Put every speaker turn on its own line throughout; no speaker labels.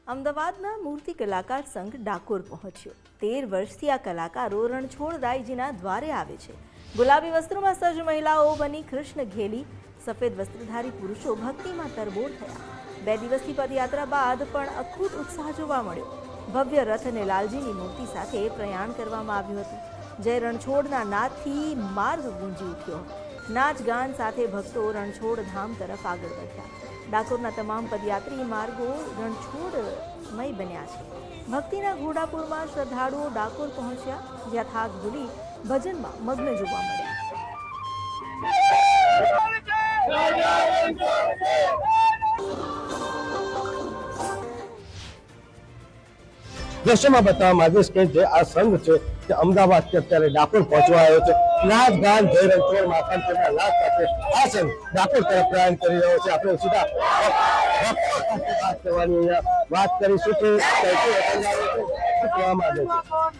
અમદાવાદના મૂર્તિ કલાકાર સંઘ ડાકોર પહોંચ્યો। 13 વર્ષથી આ કલાકારો રણછોડરાયજીના દ્વારે આવે છે। ગુલાબી વસ્ત્રોમાં સજ્જ મહિલાઓ બની કૃષ્ણ ઘેલી, સફેદ વસ્ત્રધારી પુરુષો ભક્તિમાં તરબોળ થયા। 2 દિવસથી પદયાત્રા બાદ પણ અખૂટ ઉત્સાહ જોવા મળ્યો। ભવ્ય રથ અને લાલજીની મૂર્તિ સાથે પ્રયાણ કરવામાં આવ્યું હતું। જય રણછોડના નાદથી માર્ગ ગુંજી ઉઠ્યો। નાચ ગાન સાથે ભક્તો રણછોડ ધામ તરફ આગળ વધ્યા। ડાકોરના તમામ પદયાત્રી માર્ગો રણછોડમય બન્યા છે। ભક્તિના ઘોડાપુરમાં શ્રદ્ધાળુઓ ડાકોર પહોંચ્યા, જ્યાં થાક ભૂલી ભજનમાં મગ્ન જોવા મળ્યા।
દ્રશ્યમાં બતાવવા માંગીશ કે જે આ સંઘ છે તે અમદાવાદથી અત્યારે ડાકોર પહોંચવા આવ્યો છે। નાચ ગાન જય રણછોડ માતાના નાદ સાથે આ સંઘ ડાકોર તરફ પ્રયાણ કરી રહ્યો છે। આપણે સીધા વાત કરવાની અહીંયા વાત કરીશું કે શું કહેવા માંગે છે,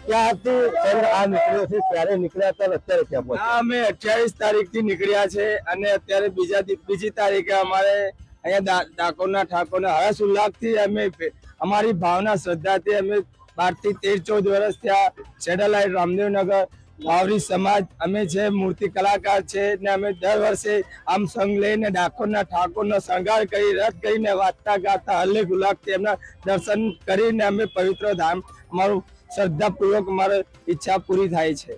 ક્યારથી સંઘ આ નીકળ્યો છે, ક્યારે નીકળ્યા હતા અને અત્યારે ક્યાં પહોંચ્યા?
અમે 28 તારીખથી નીકળ્યા છે અને અત્યારે બીજી તારીખે અમારે અહીંયા ડાકોરના ઠાકોરના હર્ષ ઉલ્લાસથી અમે અમારી ભાવના શ્રદ્ધાથી અમે 12 થી 13-14 વર્ષ થયા સેટેલાઇટ રામદેવનગર બાવરી સમાજ અમે છે, મૂર્તિ કલાકાર છે ને અમે દર વર્ષે આમ સંઘ લઈને ડાકોરના ઠાકોરનો શણગાર કરી રથ કરીને વાંચતા ગાતા હલ્લે ગુલાબથી એમના દર્શન કરીને અમે પવિત્ર ધામ અમારું શ્રદ્ધાપૂર્વક અમારી ઈચ્છા પૂરી થાય છે।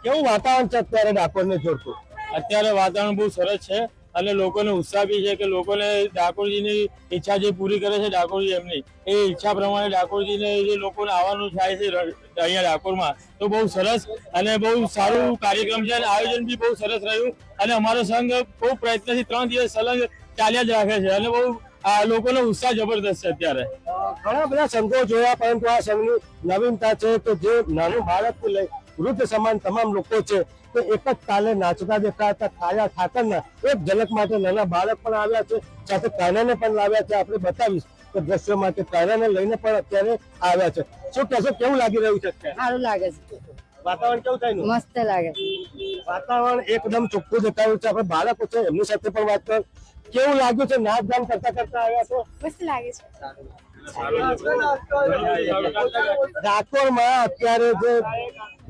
કેવું વાતાવરણ છે અત્યારે ડાકોરને જોડતું?
અત્યારે વાતાવરણ બહુ સરસ છે અને લોકોને ઉત્સાહ બી છે કે લોકોને ડાકોરજીની ઈચ્છા જે પૂરી કરે છે ડાકોરજી એમની એ ઈચ્છા પ્રમાણે ડાકોરજીને જે લોકોને આવવાનું થાય છે અહીંયા ડાકોરમાં તો બહુ સરસ અને બહુ સારું કાર્યક્રમ છે અને આયોજન બી બહુ સરસ રહ્યું અને અમારો સંઘ બહુ પ્રયત્નથી 3 દિવસ સલંગ ચાલ્યા જ રાખે છે અને બહુ લોકોનો ઉત્સાહ જબરદસ્ત છે। અત્યારે
ઘણા બધા સંઘો જોયા, પરંતુ આ સંઘની નવીનતા છે કે જે નાનું બાળકથી લઈ વૃદ્ધ સમાન તમામ લોકો છે તે એક જ તાલે નાચતા દેખાતા ખાયા ઠાકરના એક ઝલક માટે નાના બાળક પણ આવ્યા છે, સાથે કાનાને પણ લાવ્યા છે। આપણે બતાવીશ કે દ્રશ્યો માટે કાનાને લઈને પણ અત્યારે આવ્યા છે। શું કહેશો, કેવું લાગી રહ્યું છે?
સારું લાગે છે,
વાતાવરણ કેવું થયું?
મસ્ત લાગે।
વાતાવરણ એકદમ ચોખ્ખું દેખાયું છે। આપણે બાળકો છે એમની સાથે પણ વાત કર, કેવું લાગ્યું છે? નાચ ગાન કરતા કરતા આવ્યા છો?
મસ્ત લાગે છે।
ડાકોરમાં અત્યારે જે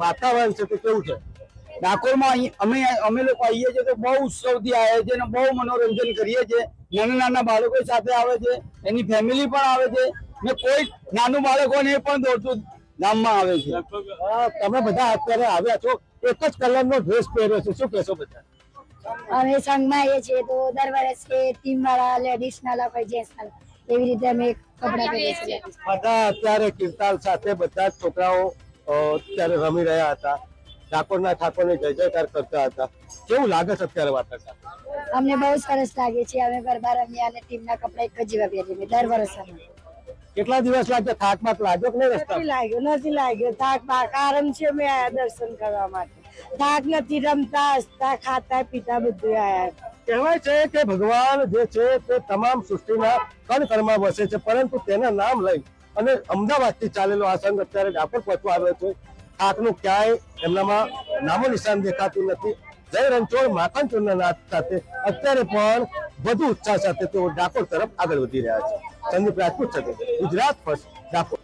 વાતાવરણ છે તે કેવું છે?
ડાકોરમાં અમે લોકો આવીએ છીએ તો બહુ ઉત્સવથી આવ્યા છે અને બહુ મનોરંજન કરીએ છીએ। નાના નાના બાળકો સાથે આવે છે, એની ફેમિલી પણ આવે છે ને કોઈ નાનું બાળકોને પણ દોડતું ગામમાં આવે છે।
તમે બધા અત્યારે આવ્યા છો, એક જ કલરનો ડ્રેસ પહેર્યો છે, શું કહેશો બધા?
અમે સંઘમાં આવીએ છીએ તો દર વર્ષે ટીમ વાળા લેડીઝ ના લોકો જેન્ટ્સ ના એવી રીતે અમે કપડા પહેરીએ છીએ।
બધા અત્યારે કીર્તાલ સાથે બધા છોકરાઓ અત્યારે રમી રહ્યા હતા, ડાકોરના ઠાકોરને જય જયકાર કરતા હતા। કેવું લાગે છે અત્યારે વાતાવરણ?
અમને બહુ સરસ લાગે છે। અમે ગરબા રમ્યા અને ટીમના કપડા એક જ જેવા પહેરીએ દર વર્ષે।
કેટલા દિવસ લાગ્યા? થાક બાક લાગ્યો કે નહીં રસ્તા?
નથી લાગ્યો થાક પાક, આરામ છે। અમે આયા દર્શન કરવા માટે, થાક નથી, રમતા હસતા ખાતા પીતા બધું આયા।
કહેવાય છે કે ભગવાન જે છે તે તમામ સૃષ્ટિના કણ કણમાં વસે છે, પરંતુ તેના નામ લઈ અને અમદાવાદથી ચાલેલો આ સંઘ અત્યારે ડાકોર પહોંચવા આવ્યો છે। થાકનું ક્યાંય એમનામાં નામો નિશાન દેખાતું નથી। જય રણછોડ માખણચોરના નાદ સાથે અત્યારે પણ વધુ ઉત્સાહ સાથે તેઓ ડાકોર તરફ આગળ વધી રહ્યા છે। સંદીપ રાજપૂત સાથે ગુજરાત ફર્સ્ટ, ડાકોર।